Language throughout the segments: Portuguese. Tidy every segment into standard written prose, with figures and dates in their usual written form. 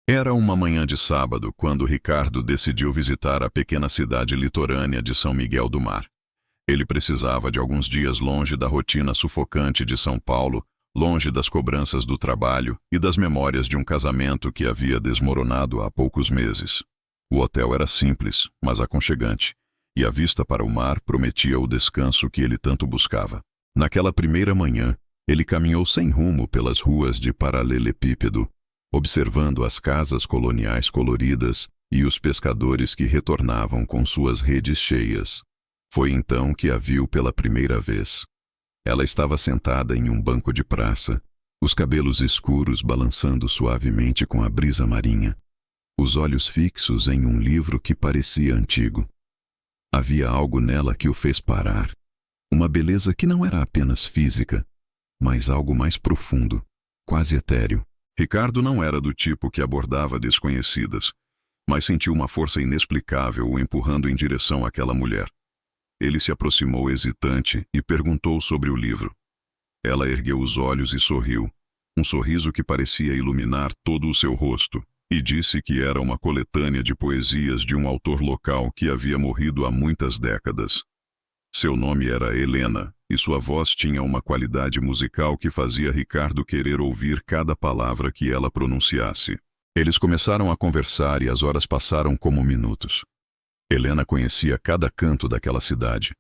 Era uma manhã de sábado quando Ricardo decidiu visitar a pequena cidade litorânea de São Miguel do Mar. Ele precisava de alguns dias longe da rotina sufocante de São Paulo, longe das cobranças do trabalho e das memórias de um casamento que havia desmoronado há poucos meses. O hotel era simples, mas aconchegante, e a vista para o mar prometia o descanso que ele tanto buscava. Naquela primeira manhã, ele caminhou sem rumo pelas ruas de paralelepípedo, observando as casas coloniais coloridas e os pescadores que retornavam com suas redes cheias. Foi então que a viu pela primeira vez. Ela estava sentada em um banco de praça, os cabelos escuros balançando suavemente com a brisa marinha, os olhos fixos em um livro que parecia antigo. Havia algo nela que o fez parar, uma beleza que não era apenas física, mas algo mais profundo, quase etéreo. Ricardo não era do tipo que abordava desconhecidas, mas sentiu uma força inexplicável o empurrando em direção àquela mulher. Ele se aproximou hesitante e perguntou sobre o livro. Ela ergueu os olhos e sorriu, um sorriso que parecia iluminar todo o seu rosto, e disse que era uma coletânea de poesias de um autor local que havia morrido há muitas décadas. Seu nome era Helena, e sua voz tinha uma qualidade musical que fazia Ricardo querer ouvir cada palavra que ela pronunciasse. Eles começaram a conversar e as horas passaram como minutos. Helena conhecia cada canto daquela cidade,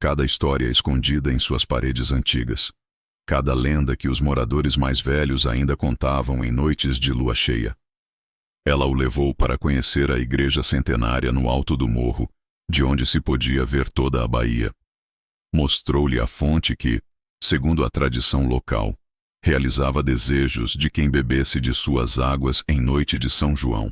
cada história escondida em suas paredes antigas, cada lenda que os moradores mais velhos ainda contavam em noites de lua cheia. Ela o levou para conhecer a igreja centenária no alto do morro, de onde se podia ver toda a Bahia. Mostrou-lhe a fonte que, segundo a tradição local, realizava desejos de quem bebesse de suas águas em noite de São João.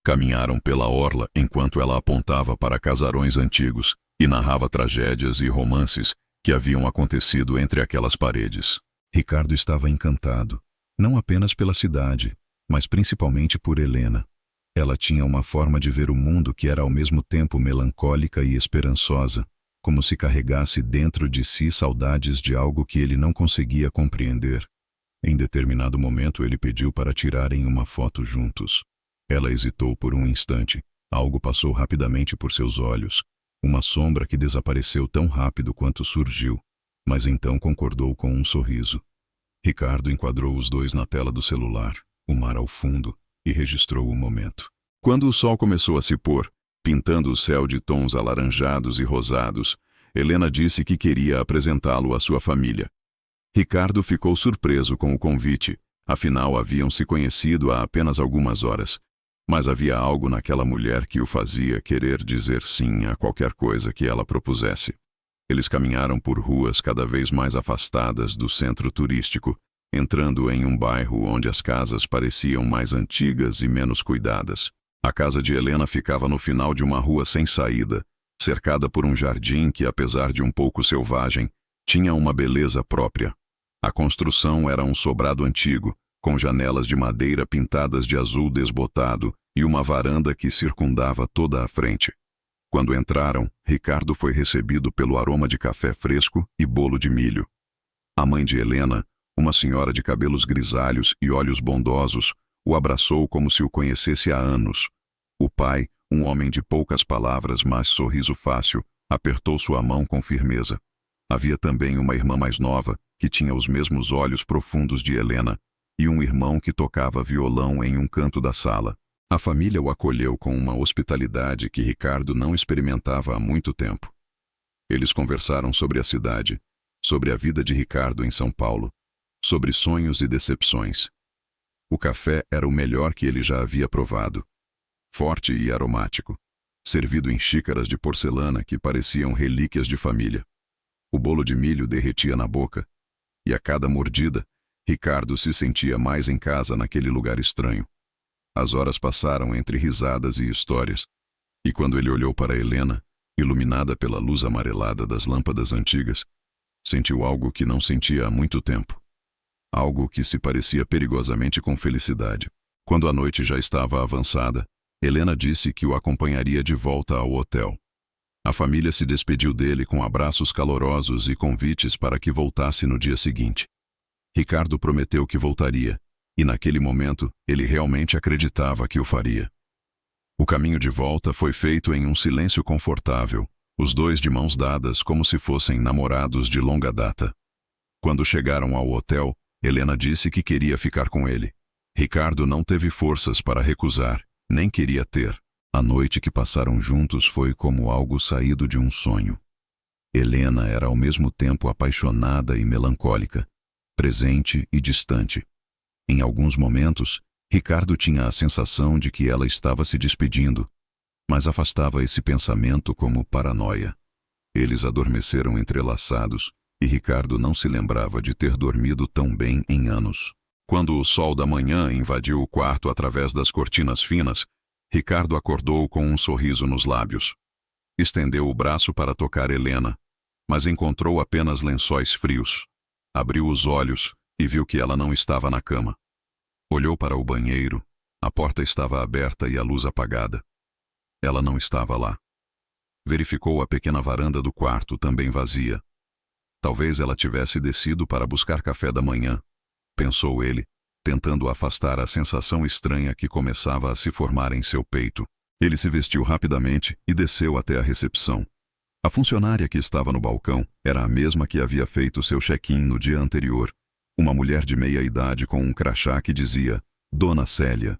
Caminharam pela orla enquanto ela apontava para casarões antigos e narrava tragédias e romances que haviam acontecido entre aquelas paredes. Ricardo estava encantado, não apenas pela cidade, mas principalmente por Helena. Ela tinha uma forma de ver o mundo que era ao mesmo tempo melancólica e esperançosa, como se carregasse dentro de si saudades de algo que ele não conseguia compreender. Em determinado momento ele pediu para tirarem uma foto juntos. Ela hesitou por um instante. Algo passou rapidamente por seus olhos, uma sombra que desapareceu tão rápido quanto surgiu, mas então concordou com um sorriso. Ricardo enquadrou os dois na tela do celular, o mar ao fundo, e registrou o momento. Quando o sol começou a se pôr, pintando o céu de tons alaranjados e rosados, Helena disse que queria apresentá-lo à sua família. Ricardo ficou surpreso com o convite, afinal haviam se conhecido há apenas algumas horas. Mas havia algo naquela mulher que o fazia querer dizer sim a qualquer coisa que ela propusesse. Eles caminharam por ruas cada vez mais afastadas do centro turístico, entrando em um bairro onde as casas pareciam mais antigas e menos cuidadas. A casa de Helena ficava no final de uma rua sem saída, cercada por um jardim que, apesar de um pouco selvagem, tinha uma beleza própria. A construção era um sobrado antigo, com janelas de madeira pintadas de azul desbotado e uma varanda que circundava toda a frente. Quando entraram, Ricardo foi recebido pelo aroma de café fresco e bolo de milho. A mãe de Helena, uma senhora de cabelos grisalhos e olhos bondosos, o abraçou como se o conhecesse há anos. O pai, um homem de poucas palavras mas sorriso fácil, apertou sua mão com firmeza. Havia também uma irmã mais nova, que tinha os mesmos olhos profundos de Helena, e um irmão que tocava violão em um canto da sala. A família o acolheu com uma hospitalidade que Ricardo não experimentava há muito tempo. Eles conversaram sobre a cidade, sobre a vida de Ricardo em São Paulo, sobre sonhos e decepções. O café era o melhor que ele já havia provado, forte e aromático, servido em xícaras de porcelana que pareciam relíquias de família. O bolo de milho derretia na boca, e a cada mordida, Ricardo se sentia mais em casa naquele lugar estranho. As horas passaram entre risadas e histórias, e quando ele olhou para Helena, iluminada pela luz amarelada das lâmpadas antigas, sentiu algo que não sentia há muito tempo. Algo que se parecia perigosamente com felicidade. Quando a noite já estava avançada, Helena disse que o acompanharia de volta ao hotel. A família se despediu dele com abraços calorosos e convites para que voltasse no dia seguinte. Ricardo prometeu que voltaria, E naquele momento, ele realmente acreditava que o faria. O caminho de volta foi feito em um silêncio confortável, os dois de mãos dadas como se fossem namorados de longa data. Quando chegaram ao hotel, Helena disse que queria ficar com ele. Ricardo não teve forças para recusar, nem queria ter. A noite que passaram juntos foi como algo saído de um sonho. Helena era ao mesmo tempo apaixonada e melancólica, presente e distante. Em alguns momentos, Ricardo tinha a sensação de que ela estava se despedindo, mas afastava esse pensamento como paranoia. Eles adormeceram entrelaçados, e Ricardo não se lembrava de ter dormido tão bem em anos. Quando o sol da manhã invadiu o quarto através das cortinas finas, Ricardo acordou com um sorriso nos lábios. Estendeu o braço para tocar Helena, mas encontrou apenas lençóis frios. Abriu os olhos e viu que ela não estava na cama. Olhou para o banheiro, a porta estava aberta e a luz apagada. Ela não estava lá. Verificou a pequena varanda do quarto, também vazia. Talvez ela tivesse descido para buscar café da manhã, pensou ele, tentando afastar a sensação estranha que começava a se formar em seu peito. Ele se vestiu rapidamente e desceu até a recepção. A funcionária que estava no balcão era a mesma que havia feito seu check-in no dia anterior. Uma mulher de meia idade com um crachá que dizia Dona Célia.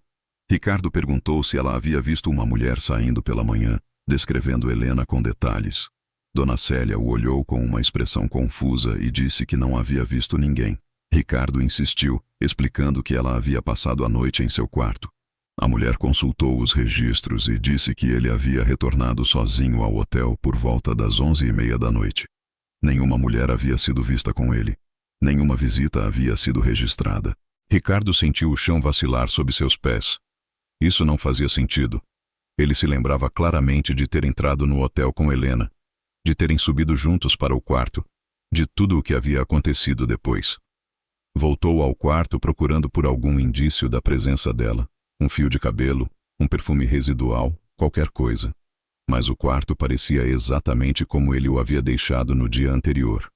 Ricardo perguntou se ela havia visto uma mulher saindo pela manhã, descrevendo Helena com detalhes. Dona Célia o olhou com uma expressão confusa e disse que não havia visto ninguém. Ricardo insistiu, explicando que ela havia passado a noite em seu quarto. A mulher consultou os registros e disse que ele havia retornado sozinho ao hotel por volta das 11h30 da noite. Nenhuma mulher havia sido vista com ele. Nenhuma visita havia sido registrada. Ricardo sentiu o chão vacilar sob seus pés. Isso não fazia sentido. Ele se lembrava claramente de ter entrado no hotel com Helena, de terem subido juntos para o quarto, de tudo o que havia acontecido depois. Voltou ao quarto procurando por algum indício da presença dela. Um fio de cabelo, um perfume residual, qualquer coisa. Mas o quarto parecia exatamente como ele o havia deixado no dia anterior.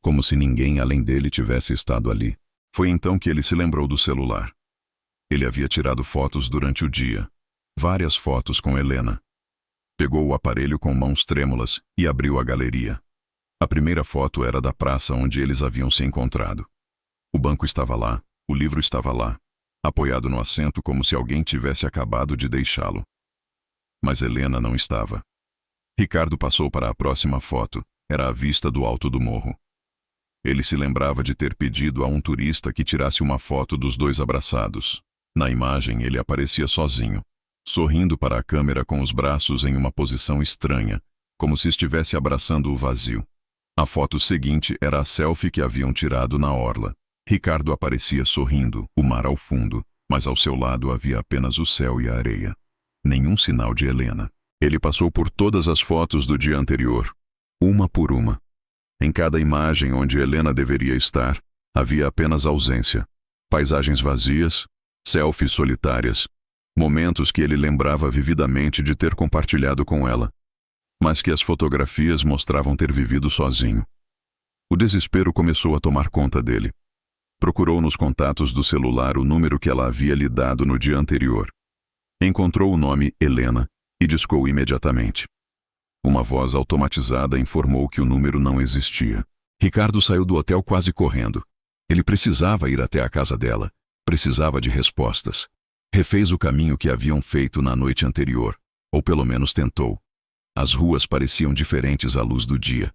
Como se ninguém além dele tivesse estado ali. Foi então que ele se lembrou do celular. Ele havia tirado fotos durante o dia. Várias fotos com Helena. Pegou o aparelho com mãos trêmulas e abriu a galeria. A primeira foto era da praça onde eles haviam se encontrado. O banco estava lá, o livro estava lá, apoiado no assento como se alguém tivesse acabado de deixá-lo. Mas Helena não estava. Ricardo passou para a próxima foto. Era a vista do alto do morro. Ele se lembrava de ter pedido a um turista que tirasse uma foto dos dois abraçados. Na imagem, ele aparecia sozinho, sorrindo para a câmera com os braços em uma posição estranha, como se estivesse abraçando o vazio. A foto seguinte era a selfie que haviam tirado na orla. Ricardo aparecia sorrindo, o mar ao fundo, mas ao seu lado havia apenas o céu e a areia. Nenhum sinal de Helena. Ele passou por todas as fotos do dia anterior, uma por uma. Em cada imagem onde Helena deveria estar, havia apenas ausência. Paisagens vazias, selfies solitárias, momentos que ele lembrava vividamente de ter compartilhado com ela, mas que as fotografias mostravam ter vivido sozinho. O desespero começou a tomar conta dele. Procurou nos contatos do celular o número que ela havia lhe dado no dia anterior. Encontrou o nome Helena e discou imediatamente. Uma voz automatizada informou que o número não existia. Ricardo saiu do hotel quase correndo. Ele precisava ir até a casa dela. Precisava de respostas. Refez o caminho que haviam feito na noite anterior, ou pelo menos tentou. As ruas pareciam diferentes à luz do dia,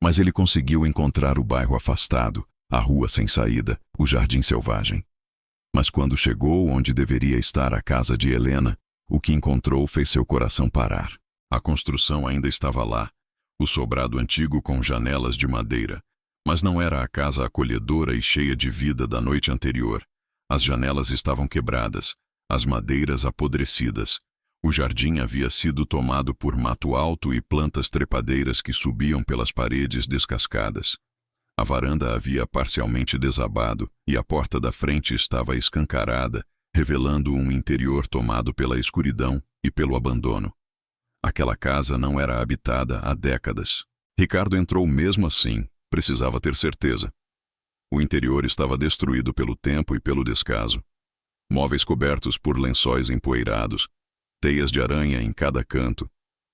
mas ele conseguiu encontrar o bairro afastado, a rua sem saída, o jardim selvagem. Mas quando chegou onde deveria estar a casa de Helena, o que encontrou fez seu coração parar. A construção ainda estava lá, o sobrado antigo com janelas de madeira, mas não era a casa acolhedora e cheia de vida da noite anterior. As janelas estavam quebradas, as madeiras apodrecidas. O jardim havia sido tomado por mato alto e plantas trepadeiras que subiam pelas paredes descascadas. A varanda havia parcialmente desabado e a porta da frente estava escancarada, revelando um interior tomado pela escuridão e pelo abandono. Aquela casa não era habitada há décadas. Ricardo entrou mesmo assim, precisava ter certeza. O interior estava destruído pelo tempo e pelo descaso. Móveis cobertos por lençóis empoeirados, teias de aranha em cada canto,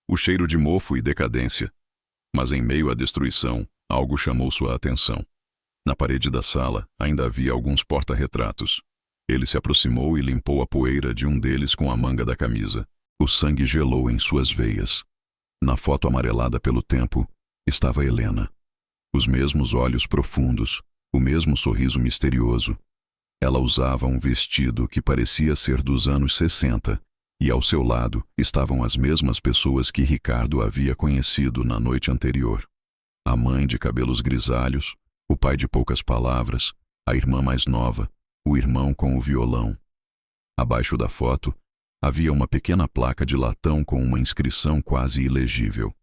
o cheiro de mofo e decadência. Mas em meio à destruição, algo chamou sua atenção. Na parede da sala ainda havia alguns porta-retratos. Ele se aproximou e limpou a poeira de um deles com a manga da camisa. O sangue gelou em suas veias. Na foto amarelada pelo tempo, estava Helena. Os mesmos olhos profundos, o mesmo sorriso misterioso. Ela usava um vestido que parecia ser dos anos 60, e ao seu lado estavam as mesmas pessoas que Ricardo havia conhecido na noite anterior. A mãe de cabelos grisalhos, o pai de poucas palavras, a irmã mais nova, o irmão com o violão. Abaixo da foto, havia uma pequena placa de latão com uma inscrição quase ilegível.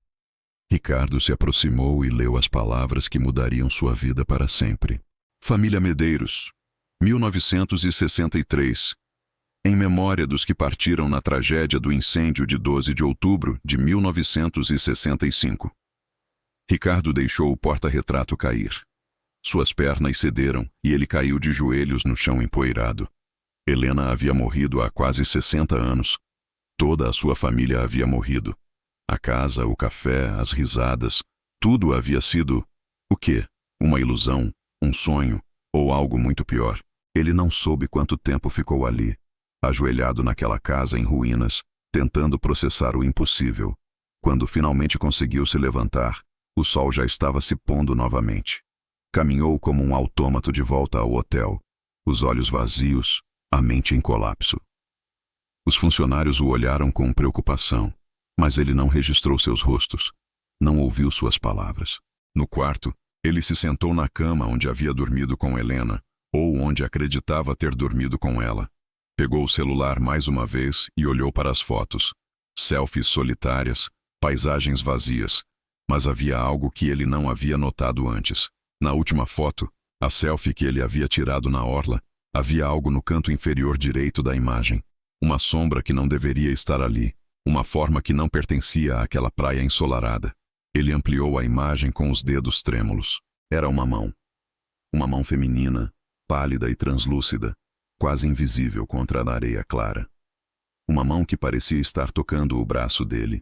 Ricardo se aproximou e leu as palavras que mudariam sua vida para sempre. Família Medeiros, 1963. Em memória dos que partiram na tragédia do incêndio de 12 de outubro de 1965. Ricardo deixou o porta-retrato cair. Suas pernas cederam e ele caiu de joelhos no chão empoeirado. Helena havia morrido há quase 60 anos. Toda a sua família havia morrido. A casa, o café, as risadas, tudo havia sido... o quê? Uma ilusão, um sonho, ou algo muito pior. Ele não soube quanto tempo ficou ali, ajoelhado naquela casa em ruínas, tentando processar o impossível. Quando finalmente conseguiu se levantar, o sol já estava se pondo novamente. Caminhou como um autômato de volta ao hotel, os olhos vazios, a mente em colapso. Os funcionários o olharam com preocupação, mas ele não registrou seus rostos, não ouviu suas palavras. No quarto, ele se sentou na cama onde havia dormido com Helena, ou onde acreditava ter dormido com ela. Pegou o celular mais uma vez e olhou para as fotos. Selfies solitárias, paisagens vazias, mas havia algo que ele não havia notado antes. Na última foto, a selfie que ele havia tirado na orla, havia algo no canto inferior direito da imagem. Uma sombra que não deveria estar ali, uma forma que não pertencia àquela praia ensolarada. Ele ampliou a imagem com os dedos trêmulos. Era uma mão. Uma mão feminina, pálida e translúcida, quase invisível contra a areia clara. Uma mão que parecia estar tocando o braço dele.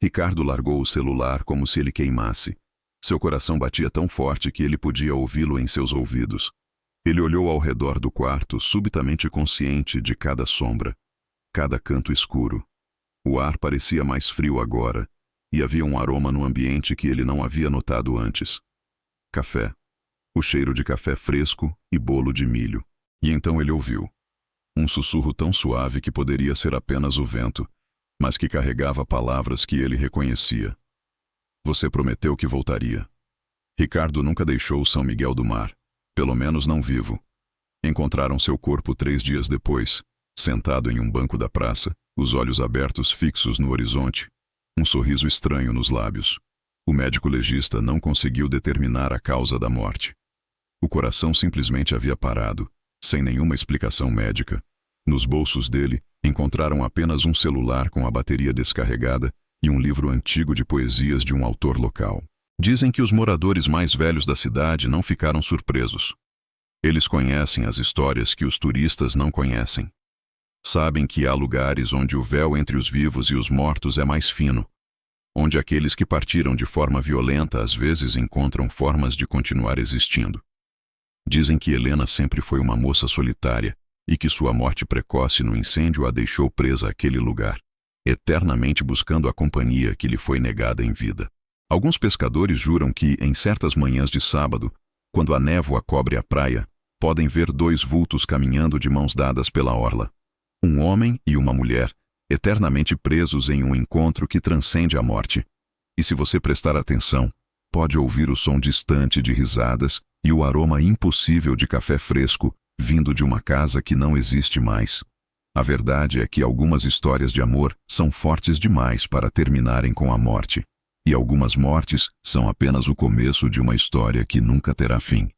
Ricardo largou o celular como se ele queimasse. Seu coração batia tão forte que ele podia ouvi-lo em seus ouvidos. Ele olhou ao redor do quarto, subitamente consciente de cada sombra, cada canto escuro. O ar parecia mais frio agora, e havia um aroma no ambiente que ele não havia notado antes. Café. O cheiro de café fresco e bolo de milho. E então ele ouviu. Um sussurro tão suave que poderia ser apenas o vento, mas que carregava palavras que ele reconhecia. Você prometeu que voltaria. Ricardo nunca deixou São Miguel do Mar, pelo menos não vivo. Encontraram seu corpo 3 dias depois, sentado em um banco da praça, os olhos abertos fixos no horizonte, um sorriso estranho nos lábios. O médico legista não conseguiu determinar a causa da morte. O coração simplesmente havia parado, sem nenhuma explicação médica. Nos bolsos dele, encontraram apenas um celular com a bateria descarregada e um livro antigo de poesias de um autor local. Dizem que os moradores mais velhos da cidade não ficaram surpresos. Eles conhecem as histórias que os turistas não conhecem. Sabem que há lugares onde o véu entre os vivos e os mortos é mais fino, onde aqueles que partiram de forma violenta às vezes encontram formas de continuar existindo. Dizem que Helena sempre foi uma moça solitária e que sua morte precoce no incêndio a deixou presa àquele lugar, eternamente buscando a companhia que lhe foi negada em vida. Alguns pescadores juram que, em certas manhãs de sábado, quando a névoa cobre a praia, podem ver 2 vultos caminhando de mãos dadas pela orla. Um homem e uma mulher, eternamente presos em um encontro que transcende a morte. E se você prestar atenção, pode ouvir o som distante de risadas e o aroma impossível de café fresco vindo de uma casa que não existe mais. A verdade é que algumas histórias de amor são fortes demais para terminarem com a morte. E algumas mortes são apenas o começo de uma história que nunca terá fim.